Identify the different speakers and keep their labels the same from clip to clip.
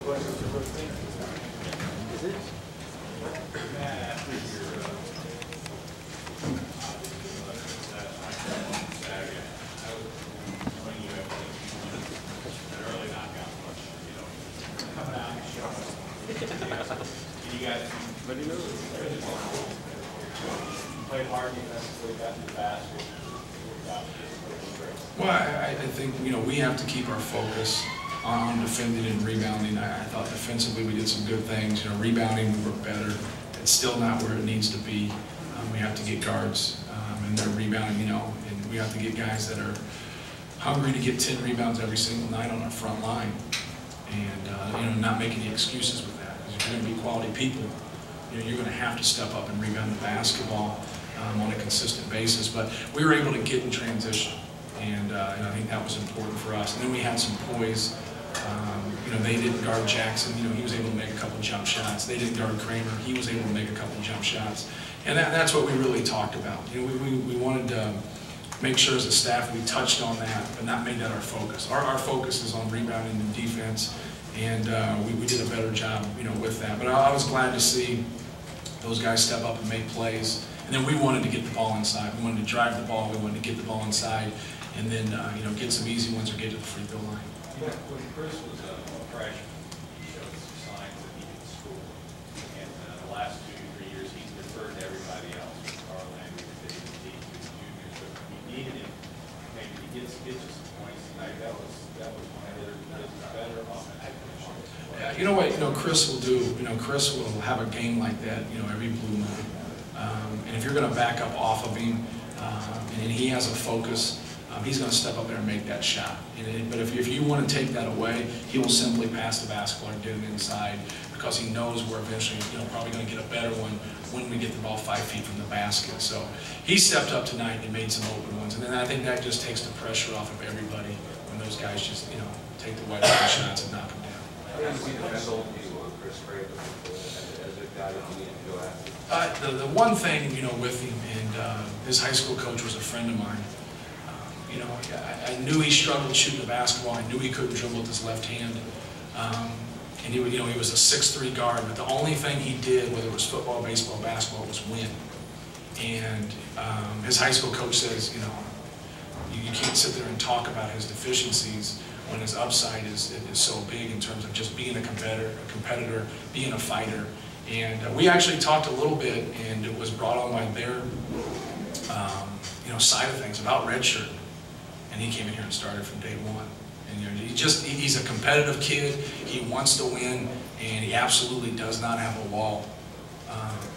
Speaker 1: Played hard defensively, got to the basket.
Speaker 2: Well, I think, we have to keep our focus on defending and rebounding. I thought defensively we did some good things. Rebounding we were better. It's still not where it needs to be. We have to get guards and they're rebounding, and we have to get guys that are hungry to get 10 rebounds every single night on our front line. And not make any excuses with that. Because if you're going to be quality people, you're going to have to step up and rebound the basketball on a consistent basis. But we were able to get in transition, and I think that was important for us. And then we had some poise. They didn't guard Jackson. He was able to make a couple jump shots. They didn't guard Kramer. He was able to make a couple jump shots. And that's what we really talked about. We wanted to make sure as a staff we touched on that, but not made that our focus. Our focus is on rebounding and defense, and we did a better job, with that. But I was glad to see those guys step up and make plays. And then we wanted to get the ball inside. We wanted to drive the ball. We wanted to get the ball inside, and then get some easy ones or get to the free throw line.
Speaker 1: When Chris was a freshman, he showed some signs that he could score. And the last 2 to 3 years, he's deferred to everybody else. Carl Landry, the juniors, but we needed him. Maybe he gets you some points tonight. That was one of the better offensive finishes.
Speaker 2: Yeah, you know what? Chris will do. Chris will have a game like that. Every blue moon. And if you're going to back up off of him, and he has a focus, he's going to step up there and make that shot. But if you want to take that away, he will simply pass the basketball and get it inside because he knows we're eventually, probably going to get a better one when we get the ball 5 feet from the basket. So he stepped up tonight and made some open ones, and then I think that just takes the pressure off of everybody when those guys just, take the wide open shots and knock them down.
Speaker 3: How do you see the mental view of Chris Craig as a guy that you need to go after?
Speaker 2: The one thing, with him, and his high school coach was a friend of mine. I knew he struggled shooting the basketball. I knew he couldn't dribble with his left hand. And he was a 6'3" guard, but the only thing he did, whether it was football, baseball, basketball, was win. And his high school coach says, you can't sit there and talk about his deficiencies when his upside is so big in terms of just being a competitor, being a fighter. And we actually talked a little bit, and it was brought on by their side of things about redshirt. And he came in here and started from day one. And he's a competitive kid. He wants to win, and he absolutely does not have a wall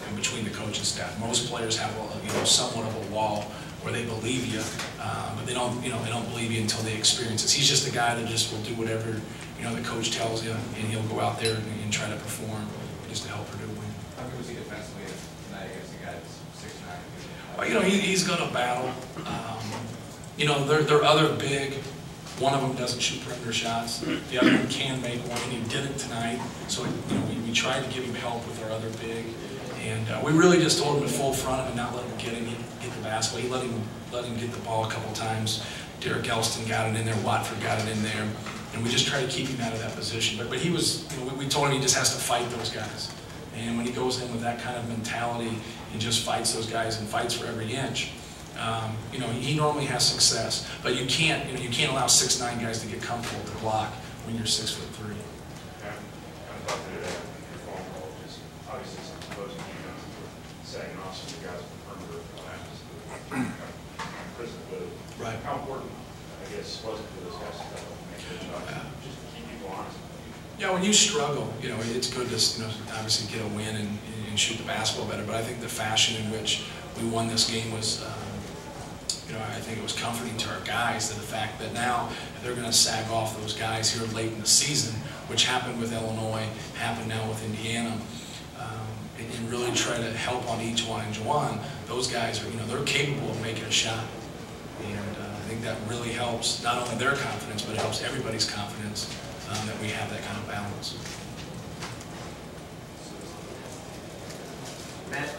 Speaker 2: in between the coaching staff. Most players have somewhat of a wall where they believe you, but they don't believe you until they experience it. He's just a guy that just will do whatever the coach tells him, and he'll go out there and try to perform just to help Purdue win.
Speaker 3: How good was he defensively tonight against a guy that's 6'9"?
Speaker 2: Well, he's going to battle. They're other big. One of them doesn't shoot perimeter shots. The other one can make one, and he didn't tonight. So we tried to give him help with our other big, and we really just told him to full front him and not let him get the basketball. He let him get the ball a couple times. Derek Elston got it in there. Watford got it in there, and we just tried to keep him out of that position. But he was, we told him he just has to fight those guys. And when he goes in with that kind of mentality and just fights those guys and fights for every inch, he normally has success. But you can't allow 6'9" guys to get comfortable at the block when you're 6'3".
Speaker 4: Obviously, some opposing defenses were sagging off some of the guys on the perimeter.
Speaker 2: Right.
Speaker 4: How important, I guess, was it for those guys to step up and make good shots, just to keep people honest?
Speaker 2: Yeah, when you struggle, it's good to obviously get a win and shoot the basketball better. But I think the fashion in which we won this game was, I think it was comforting to our guys, that the fact that now they're going to sag off those guys here late in the season, which happened with Illinois, happened now with Indiana, and really try to help on each one. And Juwan, those guys are, they're capable of making a shot. And I think that really helps not only their confidence, but it helps everybody's confidence that we have that kind of balance.
Speaker 5: Matt,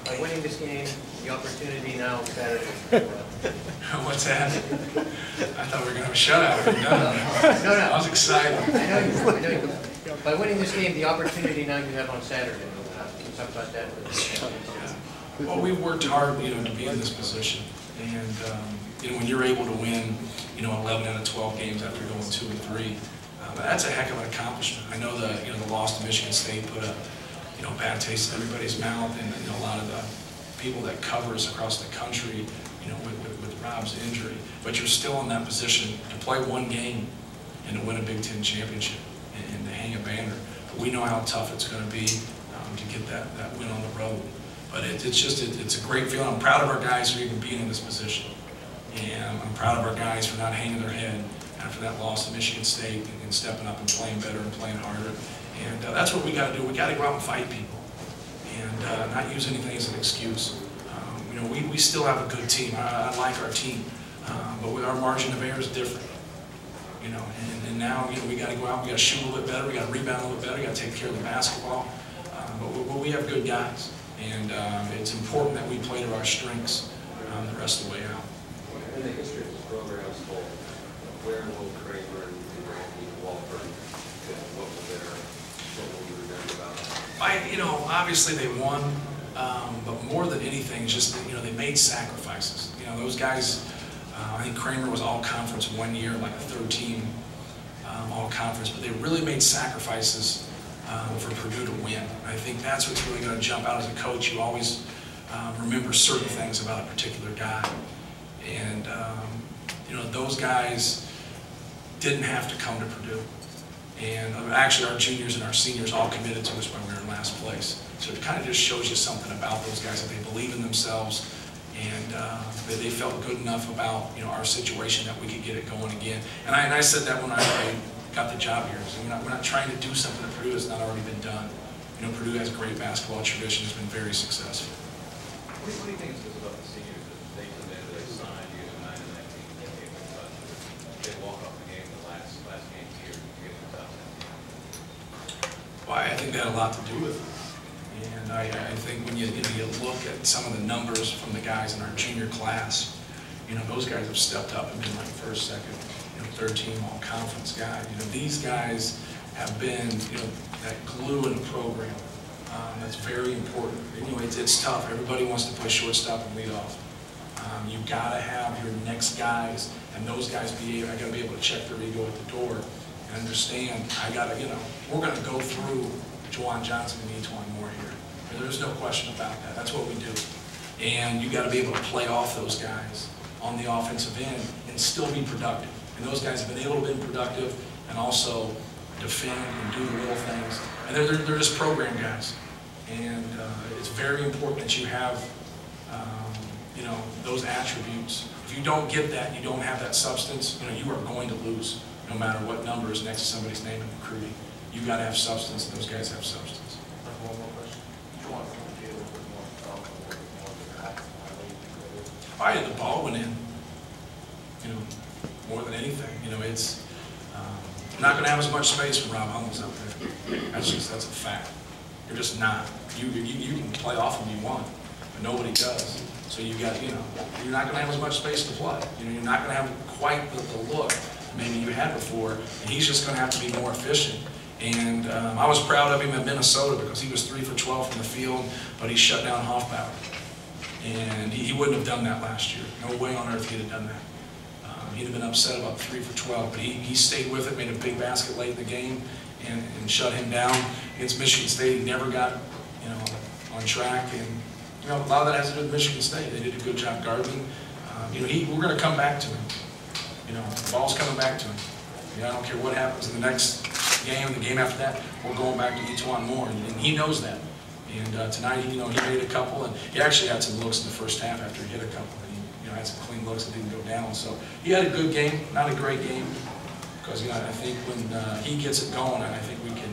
Speaker 5: by winning this game, the opportunity now is better
Speaker 2: What's that? I thought we were going to have a shutout. No. I was excited.
Speaker 5: I know you. By winning this game, the opportunity now you have on Saturday. Can you talk about that?
Speaker 2: Well, we've worked hard, to be in this position. And, when you're able to win, 11 out of 12 games after going 2 and 3, that's a heck of an accomplishment. I know the loss to Michigan State put a, bad taste in everybody's mouth, and a lot of the people that cover us across the country, with Rob's injury. But you're still in that position to play one game and to win a Big Ten championship and to hang a banner. But we know how tough it's going to be to get that win on the road. But it's a great feeling. I'm proud of our guys for even being in this position. And I'm proud of our guys for not hanging their head after that loss to Michigan State and stepping up and playing better and playing harder. And that's what we got to do. We got to go out and fight people and not use anything as an excuse. We still have a good team. I like our team, but with our margin of error is different. And now we got to go out. We got to shoot a little bit better. We got to rebound a little bit better. We got to take care of the basketball. But we have good guys, and it's important that we play to our strengths the rest of the way out.
Speaker 3: In the history of this program as a whole, where will Kramer and Randy Walford fit? What will you remember about them?
Speaker 2: Obviously they won, but more than anything, just that, they made sacrifices. Those guys. I think Kramer was all conference one year, like a third team all conference, but they really made sacrifices for Purdue to win. I think that's what's really going to jump out as a coach. You always remember certain things about a particular guy. And, those guys didn't have to come to Purdue. And actually our juniors and our seniors all committed to us when we were in last place. So it kind of just shows you something about those guys, that they believe in themselves and that they felt good enough about our situation that we could get it going again. And I said that when I got the job here. So we're not trying to do something at Purdue that's not already been done. Purdue has great basketball tradition, has been very successful.
Speaker 1: What do you think it says about the seniors that they come in, they signed you in 9 and 19, they gave them touch, they walk off the game, the last game here, to get them touch?
Speaker 2: Well, I think that had a lot to do with it. And I think when you look at some of the numbers from the guys in our junior class, those guys have stepped up and been like first, second, third team all conference guys. These guys have been, that glue in the program. That's very important. It's tough. Everybody wants to play shortstop and lead off. You've got to have your next guys, and those guys I got to be able to check their ego at the door and understand. We're going to go through Juwan Johnson and Etwan Moore here. There's no question about that. That's what we do. And you got to be able to play off those guys on the offensive end and still be productive. And those guys have been able to be productive and also defend and do the little things. And they're just program guys. And it's very important that you have, those attributes. If you don't get that, you don't have that substance, you are going to lose no matter what number is next to somebody's name in recruiting. You've got to have substance, and those guys have substance.
Speaker 4: One more question. Do you want to be a little bit more involved, a little bit more of the back?
Speaker 2: The ball went in, more than anything. It's not going to have as much space for Rob Hummels out there. That's a fact. You're just not. You can play off him you want, but nobody does. So you're not going to have as much space to play. You're not going to have quite the look maybe you had before, and he's just going to have to be more efficient. And I was proud of him at Minnesota because he was 3 for 12 from the field, but he shut down Hoffbauer. And he wouldn't have done that last year. No way on earth he'd have done that. He'd have been upset about 3 for 12, but he stayed with it, made a big basket late in the game, and shut him down. Against Michigan State, he never got on track. And a lot of that has to do with Michigan State. They did a good job guarding. We're going to come back to him. The ball's coming back to him. I don't care what happens in the next game, the game after that, we're going back to Etwan Moore, and he knows that. And tonight, he made a couple, and he actually had some looks in the first half after he hit a couple. And he had some clean looks that didn't go down. So he had a good game, not a great game, because I think when he gets it going, I think we can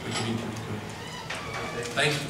Speaker 2: be pretty good. Thank you.